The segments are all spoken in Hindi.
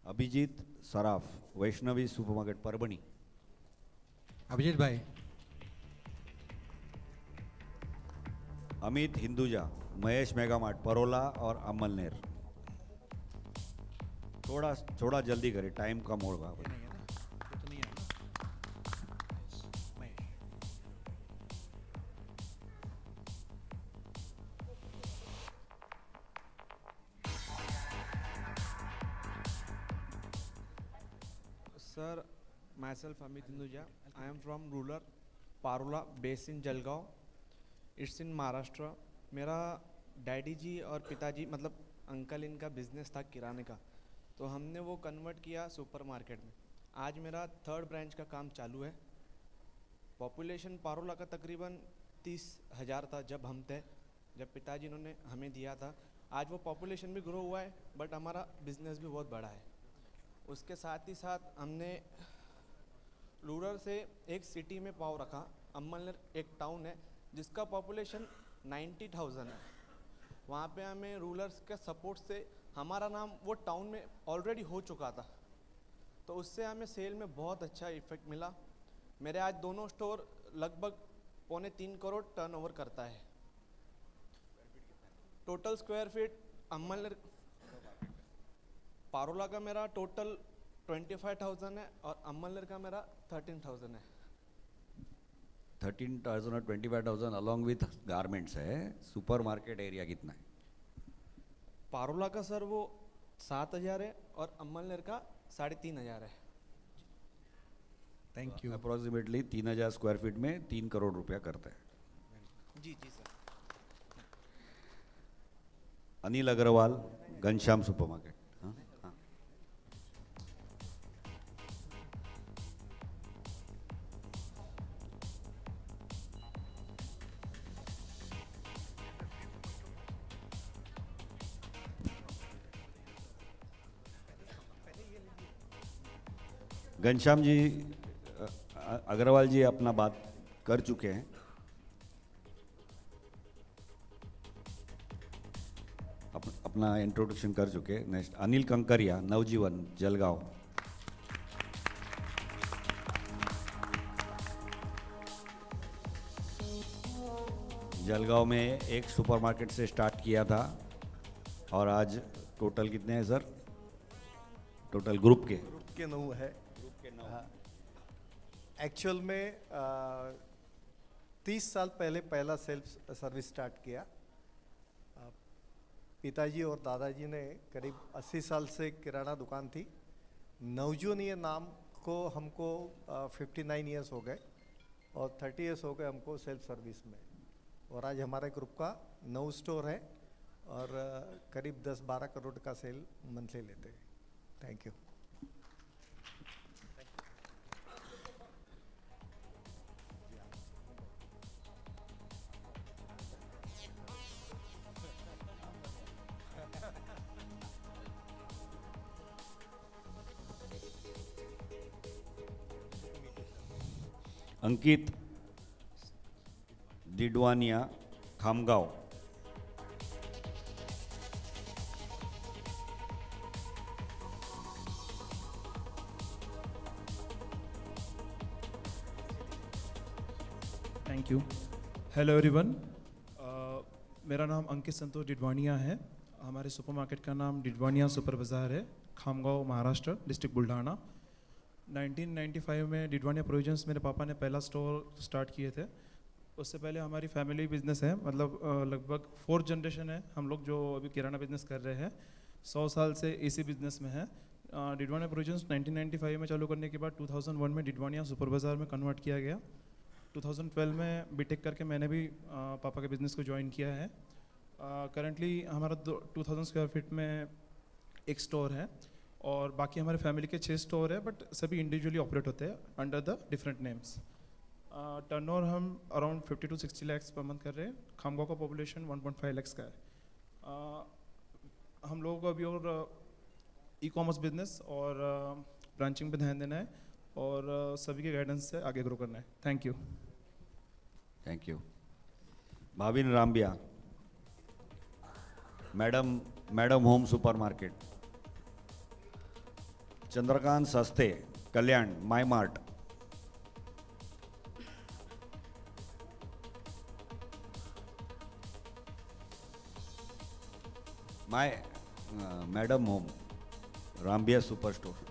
अभिजीत सराफ, वैष्णवी सुपरमार्केट परभणी। अभिजीत भाई। अमित हिंदुजा, महेश मेगा मार्ट परोला और अमलनेर। थोड़ा थोड़ा जल्दी करें, टाइम कम होगा। Sir, myself Amit Hinduja. I am from rural Parola, based in Jalgaon. It's in Maharashtra. मेरा डैडी जी और पिताजी मतलब अंकल इनका बिजनेस था किराने का, तो हमने वो कन्वर्ट किया सुपर मार्केट में। आज मेरा 3rd ब्रांच का काम चालू है। पॉपुलेशन पारोला का तकरीबन 30,000 था जब हम थे, जब पिताजी इन्होंने हमें दिया था। आज वो पॉपुलेशन भी ग्रो हुआ है, बट हमारा बिजनेस भी बहुत बड़ा है। उसके साथ ही साथ हमने रूरल से एक सिटी में पाँव रखा। अम्मलनेर एक टाउन है जिसका पॉपुलेशन 90,000 है। वहाँ पे हमें रूलर्स के सपोर्ट से हमारा नाम वो टाउन में ऑलरेडी हो चुका था, तो उससे हमें सेल में बहुत अच्छा इफेक्ट मिला। मेरे आज दोनों स्टोर लगभग 2.25 करोड़ टर्नओवर करता है। टोटल स्क्वायर फीट अम्मलनेर पारोला का मेरा टोटल 25,000 है और अम्मलनेर का मेरा 13,000 है। 13,000 और 25,000 अलॉन्ग विथ गारमेंट्स है। सुपर मार्केट एरिया कितना है? पारोला का सर वो 7,000 है और अम्मलनेर का 3,500 है। Thank you. Approximately 3,000 square feet में 3 करोड़ रुपया करता है। जी जी सर। अनिल अग्रवाल, घनश्याम सुपरमार्केट। हाँ हाँ। घनश्याम जी, अग्रवाल जी अपना बात कर चुके हैं। अपना इंट्रोडक्शन कर चुके हैं। नेक्स्ट अनिल कंकरिया, नवजीवन, जलगांव। जलगांव में एक सुपरमार्केट से स्टार्ट किया था और आज टोटल कितने हैं सर? टोटल ग्रुप के 9 है। एक्चुअल में 30 साल पहले पहला सेल्फ सर्विस स्टार्ट किया। पिताजी और दादाजी ने करीब 80 साल से किराना दुकान थी। नवजून ये नाम को हमको 59 ईयर्स हो गए और 30 ईयर्स हो गए हमको सेल्फ सर्विस में। और आज हमारे ग्रुप का 9 स्टोर है और करीब 10-12 करोड़ का सेल मंथली लेते हैं। Thank you. Ankit Didwania, Khamgaon. Thank you. Hello everyone, मेरा नाम अंकित संतोष डिडवानिया है। हमारे सुपरमार्केट का नाम डिडवानिया सुपर बाज़ार है, खामगांव, महाराष्ट्र, डिस्ट्रिक्ट बुल्ढाना। 1995 में डिडवानिया प्रोविजंस मेरे पापा ने पहला स्टोर स्टार्ट किए थे। उससे पहले हमारी फैमिली बिजनेस है, मतलब लगभग 4th जनरेशन है हम लोग जो अभी किराना बिजनेस कर रहे हैं। 100 साल से इसी बिजनेस में है। डिडवानिया प्रोविजंस 1995 में चालू करने के बाद 2001 में डिडवानिया सुपर बाज़ार में कन्वर्ट किया गया। 2012 में बीटेक करके मैंने भी पापा के बिज़नेस को ज्वाइन किया है। करंटली हमारा 2000 स्क्वायर फीट में एक स्टोर है और बाकी हमारे फैमिली के 6 स्टोर है, बट सभी इंडिविजुअली ऑपरेट होते हैं under the different names. Turnover हम around 50 to 60 lakhs per month कर रहे हैं। खामगांव का पॉपुलेशन 1.5 lakhs का है। हम लोगों को अभी और ई कॉमर्स बिजनेस और ब्रांचिंग पे ध्यान देना है और सभी के गाइडेंस से आगे ग्रो करना है। Thank you. Thank you. Bhavin Rambia, madam home supermarket. Chandrakant Saste Kalyan my mart. My madam home Rambia super store.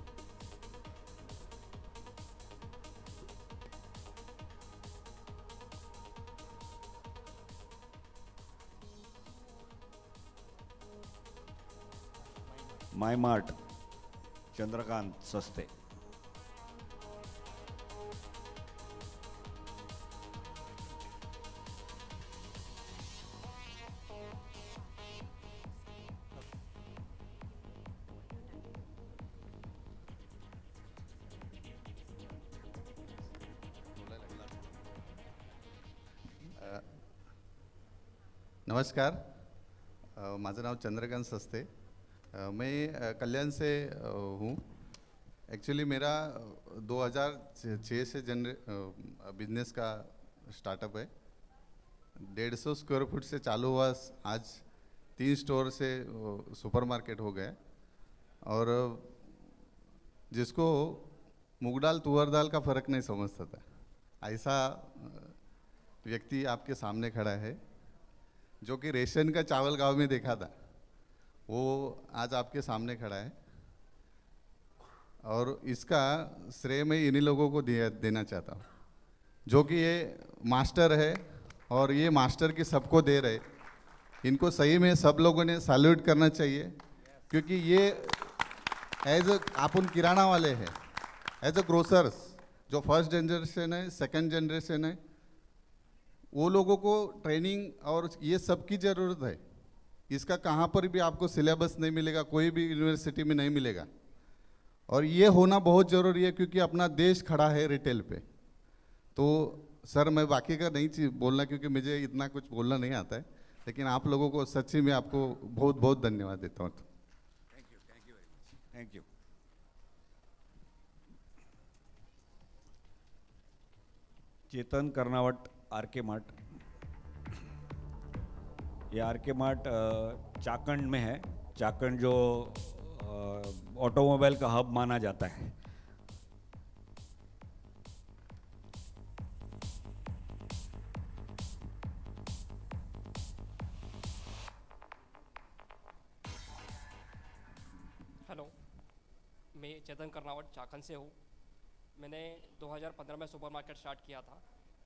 My mart Chandrakant Saste. नमस्कार, माझं नाव चंद्रकांत सस्ते। मैं कल्याण से हूँ। एक्चुअली मेरा 2006 से बिजनेस का स्टार्टअप है। 150 स्क्वायर फुट से चालू हुआ, आज 3 स्टोर से सुपरमार्केट हो गया। और जिसको मूंग दाल तुअर दाल का फ़र्क नहीं समझता था, ऐसा व्यक्ति आपके सामने खड़ा है, जो कि रेशन का चावल गांव में देखा था, वो आज आपके सामने खड़ा है। और इसका श्रेय मैं इन्हीं लोगों को देना चाहता हूँ, जो कि ये मास्टर है और ये मास्टर की सबको दे रहे। इनको सही में सब लोगों ने सैल्यूट करना चाहिए, क्योंकि ये एज अपन किराना वाले हैं, एज अ ग्रोसर्स, जो फर्स्ट जनरेशन है, सेकंड जनरेशन है, वो लोगों को ट्रेनिंग और ये सब की ज़रूरत है। इसका कहाँ पर भी आपको सिलेबस नहीं मिलेगा, कोई भी यूनिवर्सिटी में नहीं मिलेगा। और ये होना बहुत ज़रूरी है, क्योंकि अपना देश खड़ा है रिटेल पे। तो सर, मैं बाकी का नहीं चीज़ बोलना, क्योंकि मुझे इतना कुछ बोलना नहीं आता है, लेकिन आप लोगों को सच्ची में आपको बहुत बहुत धन्यवाद देता हूँ। Thank you very much. Thank you. Chetan Karnawat RK Mart. ये आरके मार्ट चाकंड में है। चाकंड जो ऑटोमोबाइल का हब माना जाता है। हेलो, मैं चेतन कर्नावट चाकंद से हूँ। मैंने 2015 में सुपरमार्केट स्टार्ट किया था।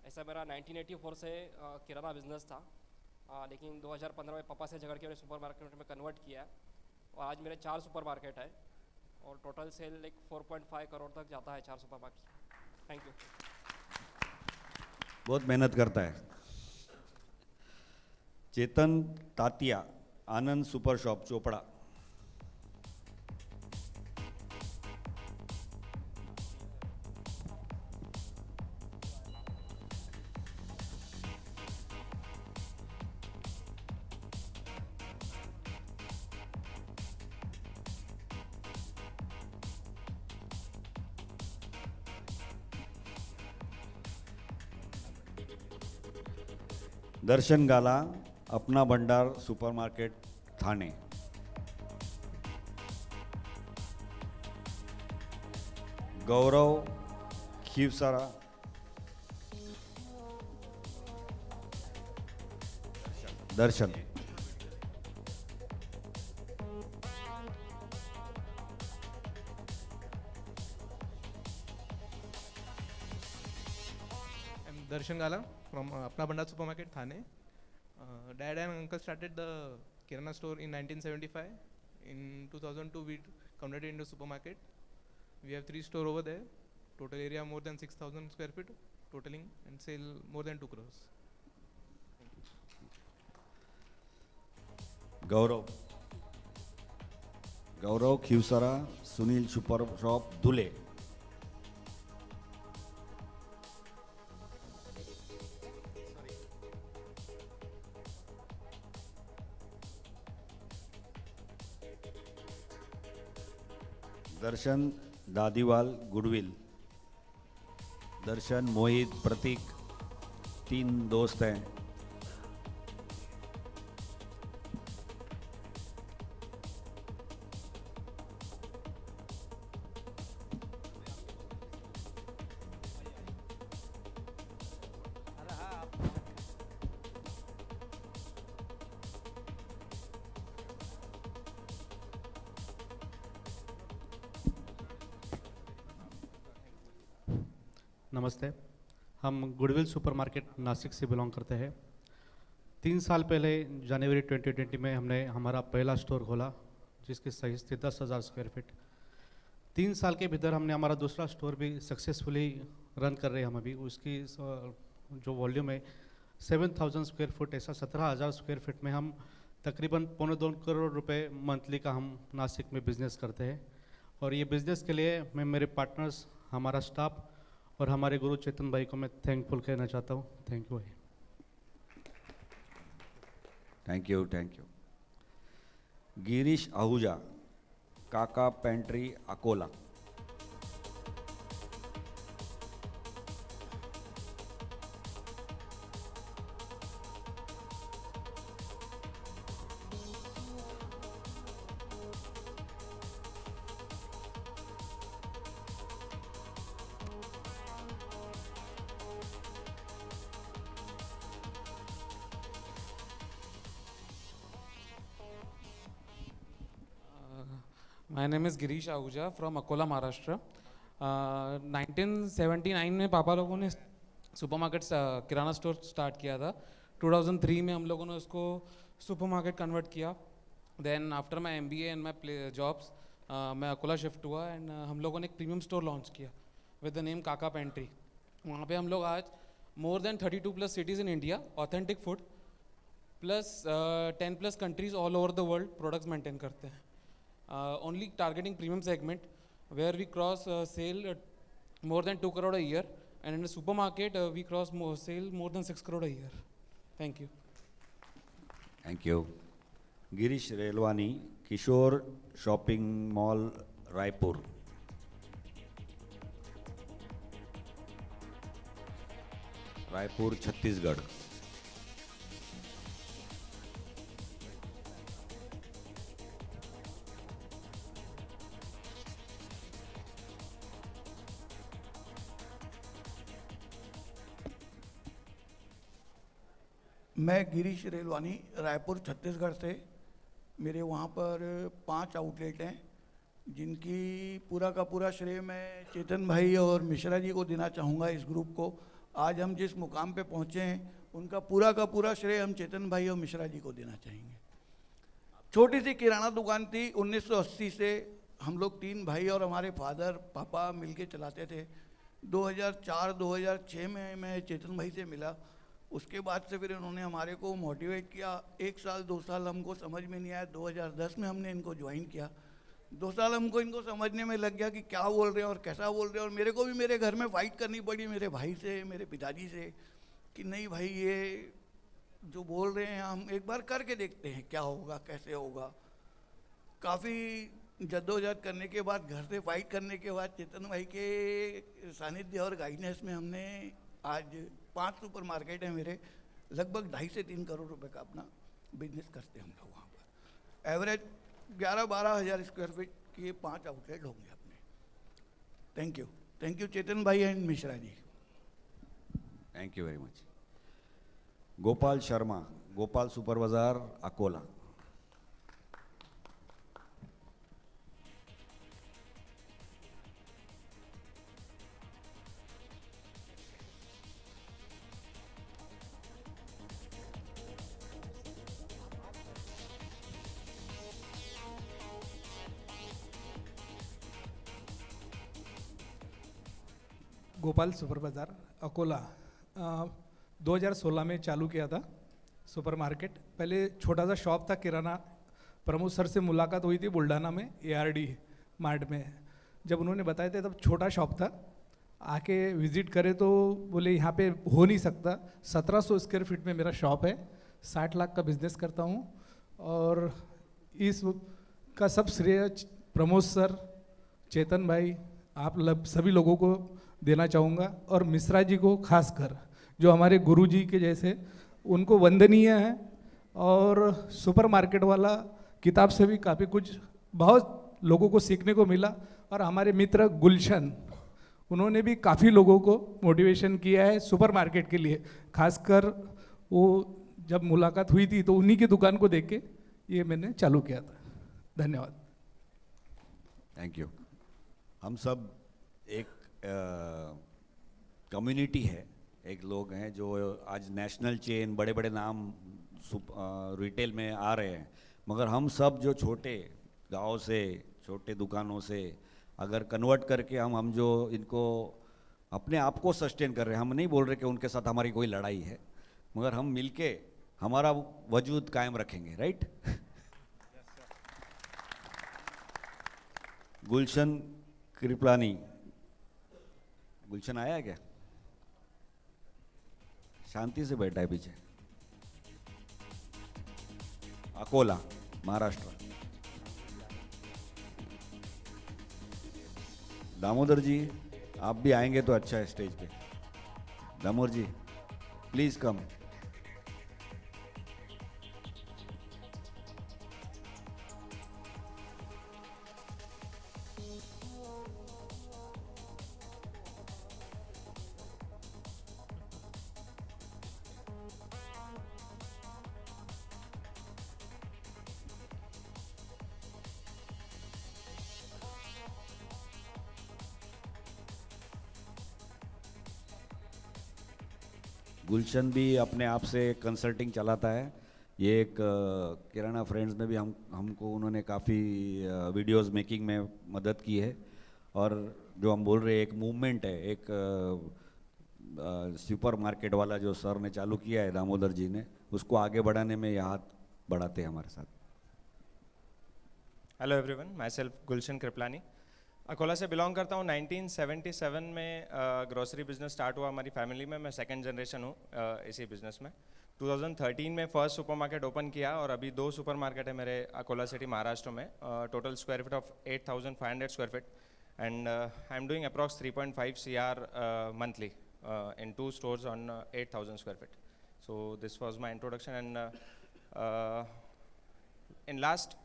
ऐसा मेरा 1984 से किराना बिजनेस था, लेकिन 2015 में पापा से झगड़ के मैंने सुपरमार्केट में कन्वर्ट किया। और आज मेरे 4 सुपरमार्केट है और टोटल सेल लाइक 4.5 करोड़ तक जाता है 4 सुपरमार्केट। Thank you. बहुत मेहनत करता है। Chetan Tatiya Anand super shop Chopda. Darshan Gala Apna Bhandar supermarket Thane. Gaurav Khivsara. Darshan. I'm Darshan Gala from Apna Banda Supermarket, Thane. Dad and uncle started the Kirana store in 1975. In 2002, we converted into supermarket. We have 3 stores over there. Total area more than 6,000 square feet, totaling, and sell more than 2 crores. Gaurav. Gaurav खीवसारा Sunil super shop Dhule. Darshan दादीवाल goodwill. दर्शन मोहित प्रतीक 3 दोस्त हैं। नमस्ते। हम गुडविल सुपरमार्केट नासिक से बिलोंग करते हैं। 3 साल पहले जनवरी 2020 में हमने हमारा पहला स्टोर खोला, जिसकी साइज थी 10,000 स्क्वायर फीट। 3 साल के भीतर हमने हमारा दूसरा स्टोर भी सक्सेसफुली रन कर रहे हैं हम अभी। उसकी जो वॉल्यूम है 7,000 स्क्वायर फुट, ऐसा 17,000 स्क्वायर फीट में हम तकरीबन 2.25 करोड़ रुपए मंथली का हम नासिक में बिज़नेस करते हैं। और ये बिज़नेस के लिए मैं मेरे पार्टनर्स, हमारा स्टाफ और हमारे गुरु चेतन भाई को मैं थैंकफुल कहना चाहता हूँ। थैंक यू भाई। Thank you, thank you. Girish Ahuja, Kaka pantry, Akola. My name is Girish Ahuja from Akola, Maharashtra. 1979 में पापा लोगों ने सुपरमार्केट किराना स्टोर स्टार्ट किया था। 2003 में हम लोगों ने उसको सुपरमार्केट कन्वर्ट किया। Then after my MBA and my jobs मैं अकोला शिफ्ट हुआ एंड हम लोगों ने एक प्रीमियम स्टोर लॉन्च किया with the name Kaka Pantry. वहाँ पे हम लोग आज more than 32+ cities in India, authentic food plus 10+ countries all over the world products maintain करते हैं। Only targeting premium segment where we cross sale more than 2 crore a year, and in a supermarket we cross sale more than 6 crore a year. Thank you. Thank you. Girish Relwani, Kishore shopping mall, Raipur. Raipur, Chhattisgarh. मैं गिरीश रेलवानी, रायपुर छत्तीसगढ़ से। मेरे वहाँ पर 5 आउटलेट हैं, जिनकी पूरा का पूरा श्रेय मैं चेतन भाई और मिश्रा जी को देना चाहूँगा। इस ग्रुप को आज हम जिस मुकाम पे पहुँचे हैं, उनका पूरा का पूरा श्रेय हम चेतन भाई और मिश्रा जी को देना चाहेंगे। छोटी सी किराना दुकान थी। 1980 से हम लोग 3 भाई और हमारे फादर पापा मिलके चलाते थे। 2004-2006 में मैं चेतन भाई से मिला। उसके बाद से फिर उन्होंने हमारे को मोटिवेट किया। 1 साल 2 साल हमको समझ में नहीं आया। 2010 में हमने इनको ज्वाइन किया। 2 साल हमको इनको समझने में लग गया कि क्या बोल रहे हैं और कैसा बोल रहे हैं। और मेरे को भी मेरे घर में फाइट करनी पड़ी मेरे भाई से, मेरे पिताजी से, कि नहीं भाई ये जो बोल रहे हैं हम एक बार करके देखते हैं क्या होगा, कैसे होगा। काफ़ी जद्दोजहद करने के बाद, घर से फाइट करने के बाद, चेतन भाई के सानिध्य और गाइडेंस में हमने आज 5 सुपरमार्केट है मेरे। लगभग 2.5 से 3 करोड़ रुपए का अपना बिजनेस करते हैं हम लोग वहाँ पर। एवरेज 11-12 हज़ार स्क्वायर फीट के 5 आउटलेट होंगे अपने। थैंक यू चेतन भाई and Mishra ji. Thank you very much. Gopal Sharma, Gopal Super Bazar, Akola. Gopal super बाज़ार, अकोला। 2016 में चालू किया था सुपरमार्केट। पहले छोटा सा शॉप था किराना। प्रमोद सर से मुलाकात हुई थी बुल्ढाना में, ARD मार्ट में। जब उन्होंने बताया था तब छोटा शॉप था। आके विज़िट करे तो बोले यहाँ पे हो नहीं सकता। 1700 स्क्वायर फीट में मेरा शॉप है। 60 लाख का बिजनेस करता हूँ। और इस का सब श्रेय प्रमोद सर, चेतन भाई, आप सभी लोगों को देना चाहूँगा। और मिश्रा जी को खासकर, जो हमारे गुरुजी के जैसे, उनको वंदनीय है। और सुपरमार्केट वाला किताब से भी काफ़ी कुछ बहुत लोगों को सीखने को मिला। और हमारे मित्र गुलशन, उन्होंने भी काफ़ी लोगों को मोटिवेशन किया है सुपरमार्केट के लिए। खासकर वो जब मुलाकात हुई थी तो उन्हीं की दुकान को देख के ये मैंने चालू किया था। धन्यवाद। Thank you. हम सब एक कम्युनिटी है, एक लोग हैं जो आज नेशनल चेन बड़े बड़े नाम रिटेल में आ रहे हैं, मगर हम सब जो छोटे गांव से छोटे दुकानों से अगर कन्वर्ट करके हम जो इनको अपने आप को सस्टेन कर रहे हैं, हम नहीं बोल रहे कि उनके साथ हमारी कोई लड़ाई है, मगर हम मिलके हमारा वजूद कायम रखेंगे, राइट। गुलशन कृपलानी, गुलशन आया है क्या? शांति से बैठा है पीछे। अकोला, महाराष्ट्र। दामोदर जी, आप भी आएंगे तो अच्छा है स्टेज पे। दामोदर जी, प्लीज कम। गुलशन भी अपने आप से कंसल्टिंग चलाता है। ये एक किराना फ्रेंड्स में भी हमको उन्होंने काफ़ी वीडियोस मेकिंग में मदद की है। और जो हम बोल रहे हैं एक मूवमेंट है, एक सुपर मार्केट वाला जो सर ने चालू किया है दामोदर जी ने, उसको आगे बढ़ाने में ये हाथ बढ़ाते हैं हमारे साथ। हेलो एवरीवन, माई सेल्फ गुलशन कृपलानी, अकोला से बिलोंग करता हूँ। 1977 में ग्रोसरी बिजनेस स्टार्ट हुआ हमारी फैमिली में। मैं सेकंड जनरेशन हूँ इसी बिजनेस में। 2013 में फर्स्ट सुपरमार्केट ओपन किया और अभी 2 सुपरमार्केट है मेरे अकोला सिटी महाराष्ट्र में। Total square feet of 8,500 square feet and I am doing approx 3.5 CR monthly in 2 stores on 8,000 square feet. So this was my introduction, and in last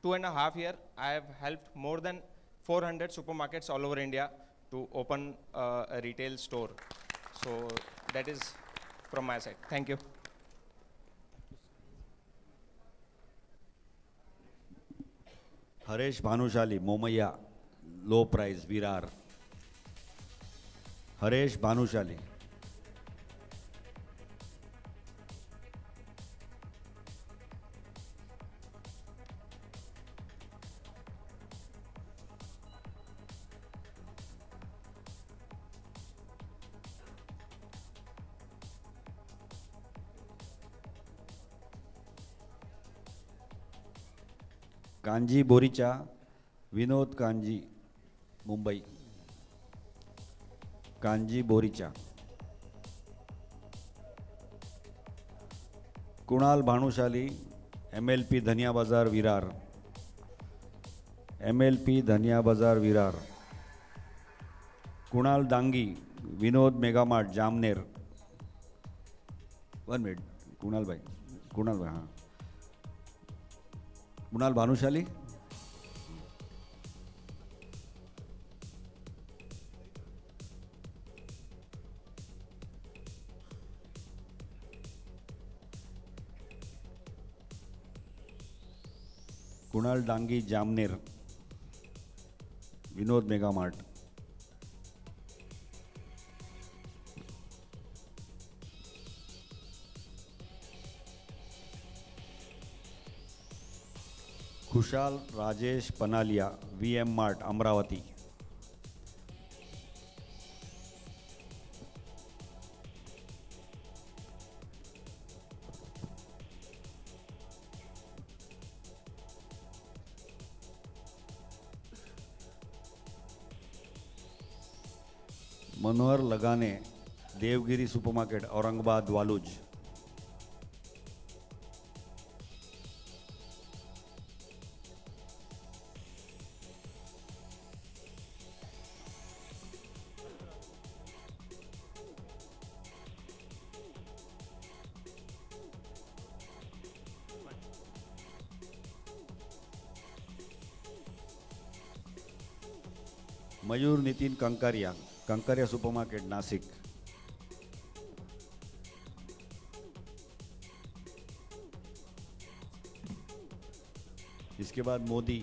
2.5 years I have helped more than 400 supermarkets all over India to open a retail store. So that is from my side. Thank you. Haresh Bhanushali, Momaiya, low price, Virar. Haresh Bhanushali. Kanji Boricha, Vinod Kanji, Mumbai. Kanji Boricha. Kunal Bhanushali, MLP Dhaniya Bazaar Virar. MLP Dhaniya Bazaar Virar. Kunal Dangi, Vinod megamart, Jamner. 1 minute, Kunal भाई, हाँ। Kunal Bhanushali, Kunal Dangi, Jamner. Vinod megamart. Khushal Rajesh Panaliya, VM mart, Amravati. Manohar Lagane, Devgiri supermarket, Aurangabad, Waluj. Mayur Nitin Kankariya, Kankariya supermarket, Nashik. इसके बाद मोदी,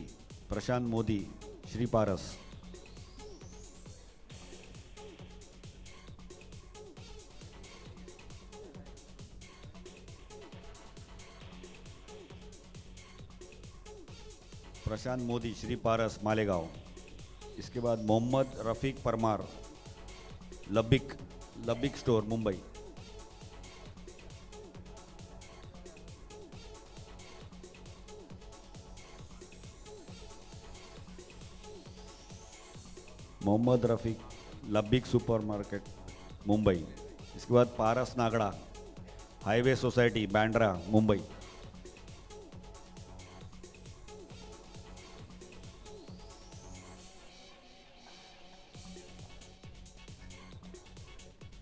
प्रशांत मोदी, श्री पारस। प्रशांत मोदी श्री पारस मालेगांव। इसके बाद मोहम्मद रफ़ीक परमार लबिक स्टोर मुंबई। मोहम्मद रफ़ीक लबिक सुपरमार्केट मुंबई। इसके बाद Paras Nagda highway society Bandra Mumbai.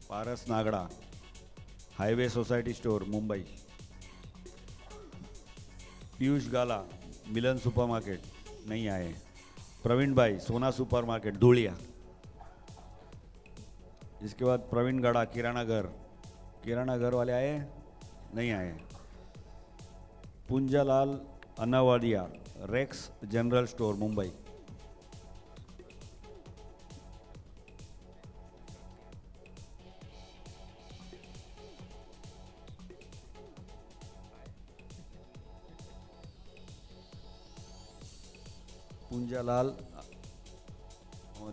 Paras Nagda highway society store Mumbai. Piyush Gala Milan supermarket नहीं आए। प्रवीण भाई सोना सुपरमार्केट धूलिया। इसके बाद प्रवीण गड़ा किराना घर वाले आए नहीं आए। पुंजालाल अन्नावाडिया रेक्स जनरल स्टोर मुंबई। पुंजालाल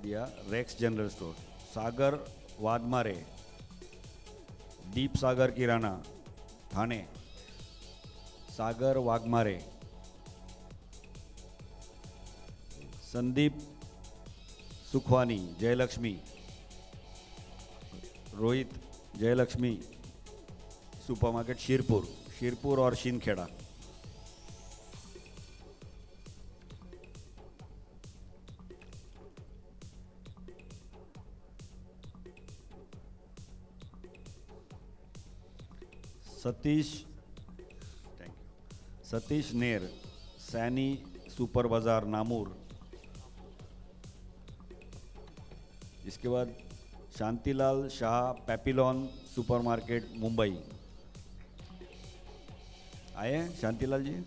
दिया रेक्स जनरल स्टोर। सागर वादमारे दीप सागर किराना थाने। सागर वाघमारे। संदीप सुखवानी जयलक्ष्मी रोहित जयलक्ष्मी सुपरमार्केट शिरपुर और शिनखेड़ा। सतीश नेर सैनी सुपर बाजार नामूर। इसके बाद शांतिलाल शाह पैपिलॉन सुपरमार्केट मुंबई। आए हैं शांतिलाल जी?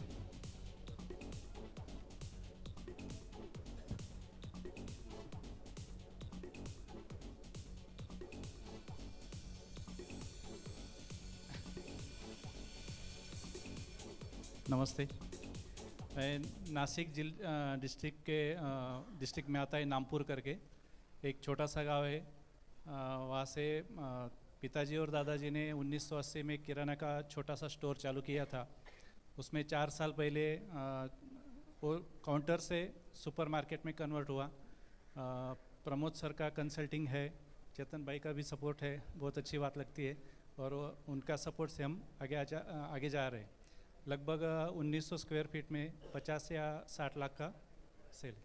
नमस्ते। मैं नासिक डिस्ट्रिक्ट में आता है नामपुर करके एक छोटा सा गांव है। वहाँ से पिताजी और दादाजी ने 1980 में किराना का छोटा सा स्टोर चालू किया था। उसमें 4 साल पहले वो काउंटर से सुपरमार्केट में कन्वर्ट हुआ। प्रमोद सर का कंसल्टिंग है, चेतन भाई का भी सपोर्ट है, बहुत अच्छी बात लगती है और उनका सपोर्ट से हम आगे जा रहे हैं। लगभग 1900 स्क्वायर फीट में 50 या 60 लाख का sale.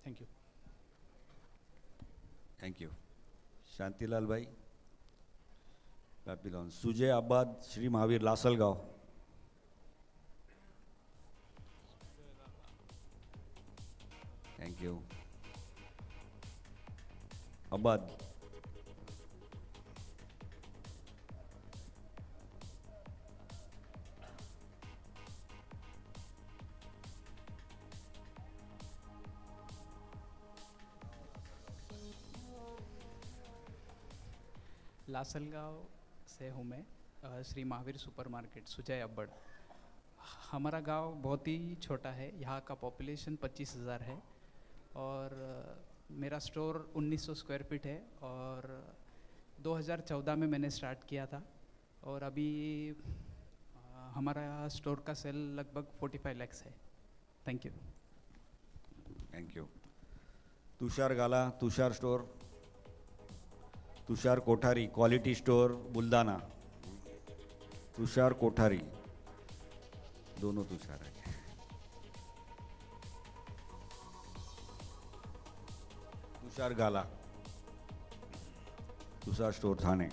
Thank you. Thank you Shantilal भाई Papillon. Sujay Abad Shri Mahavir Lasalgaon. Thank you. Abad Lasalgaon से हूँ मैं। श्री महावीर सुपरमार्केट सुजय अब्बड़। हमारा गांव बहुत ही छोटा है, यहाँ का पॉपुलेशन 25,000 है और मेरा स्टोर 1900 स्क्वायर फीट है और 2014 में मैंने स्टार्ट किया था और अभी हमारा स्टोर का सेल लगभग 45 लाख है। Thank you. Thank you. Tushar Gala Tushar store. Tushar Kothari quality store Buldhana. Tushar Kothari दोनों तुषार है। Tushar Gala Tushar store Thane.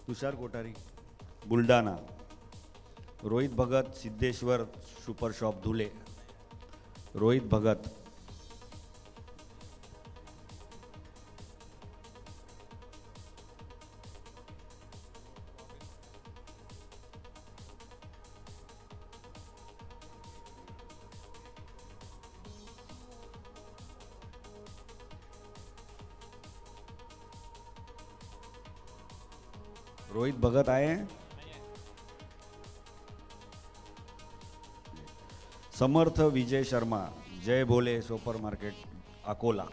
Tushar Kothari Buldhana. Rohit Bhagat Siddheshwar super shop Dhule. Rohit Bhagat. Rohit Bhagat आए हैं? समर्थ विजय शर्मा, जय बोले सुपर मार्केट अकोला।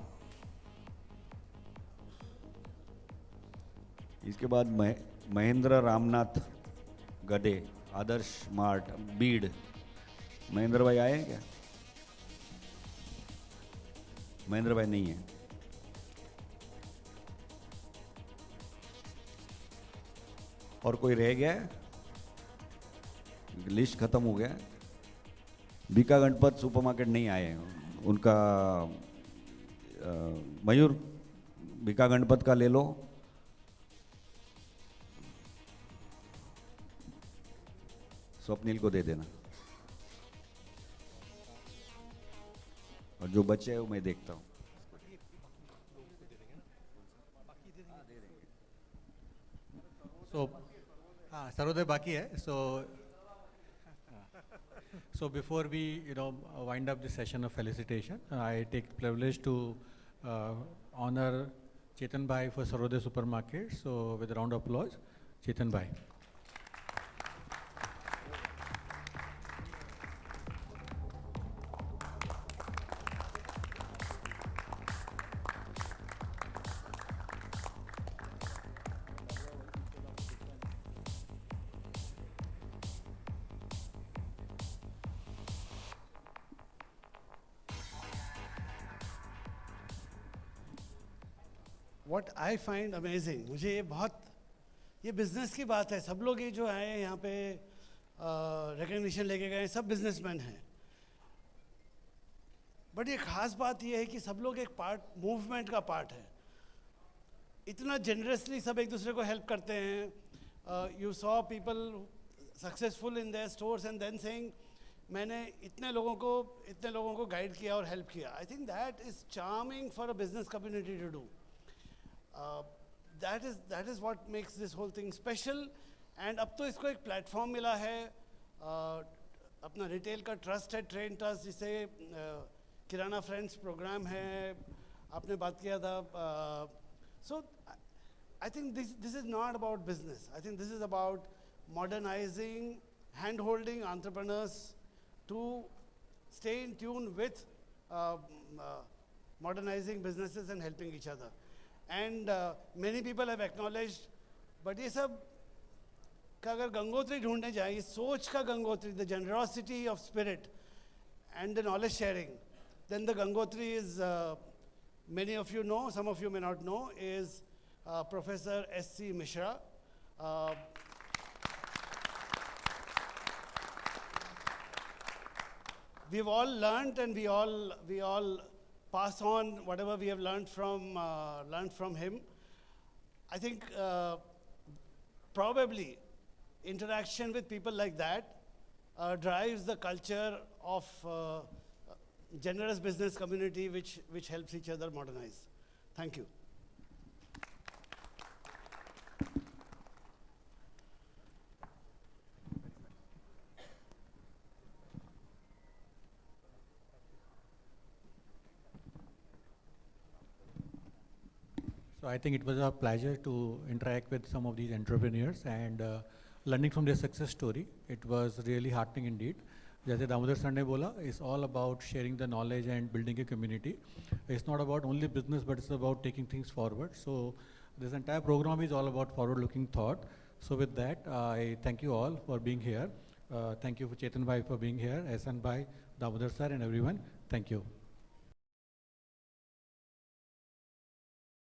इसके बाद महेंद्र रामनाथ गदे, आदर्श मार्ट बीड। महेंद्र भाई आए हैं क्या? महेंद्र भाई नहीं है। और कोई रह गया है? लिस्ट खत्म हो गया है। बीका गणपत सुपरमार्केट नहीं आए हैं उनका। मयूर बीका गणपत का ले लो। स्वप्निल को दे देना। और जो बचे हैं वो मैं देखता हूँ। हाँ, सर्वोदय बाकी है. So before we wind up this session of felicitation, I take privilege to honor Chetan Bhai for Sarvodaya Supermarket. So with a round of applause, Chetan Bhai. What I find amazing, मुझे ये बिजनेस की बात है. सब लोग ये जो आए यहाँ पे रिकग्निशन लेके गए सब बिजनेसमैन हैं. बट ये खास बात ये है कि सब लोग एक मूवमेंट का पार्ट है. इतना जेनरसली सब एक दूसरे को हेल्प करते हैं. You saw people successful in their stores and then saying मैंने इतने लोगों को गाइड किया और हेल्प किया. I think that is charming for a business community to do. that is what makes this whole thing special. And अब तो इसको एक प्लेटफॉर्म मिला है. अपना रिटेल का ट्रस्ट है, ट्रेन ट्रस्ट, जिसे किराना फ्रेंड्स प्रोग्राम है, आपने बात किया था. So I think this is not about business. I think this is about modernizing, hand-holding entrepreneurs to stay in tune with modernizing businesses and helping each other. And many people have acknowledged, but ये सब का अगर गंगोत्री ढूंढने जाए, ये सोच का Gangotri, the generosity of spirit and the knowledge sharing, then the Gangotri is, many of you know, some of you may not know, is Professor S.C. Mishra. We've all learned and we all pass on whatever we have learned from him. I think probably interaction with people like that drives the culture of generous business community which helps each other modernize. Thank you. So I think it was a pleasure to interact with some of these entrepreneurs and learning from their success story. It was really heartening indeed. जैसे दामोदर सर ने बोला, it's all about sharing the knowledge and building a community. It's not about only business, but it's about taking things forward. So this entire program is all about forward-looking thought. So with that, I thank you all for being here. Thank you for Chetan Bhai for being here, Ehsan Bhai, Damodar sir, and everyone. Thank you.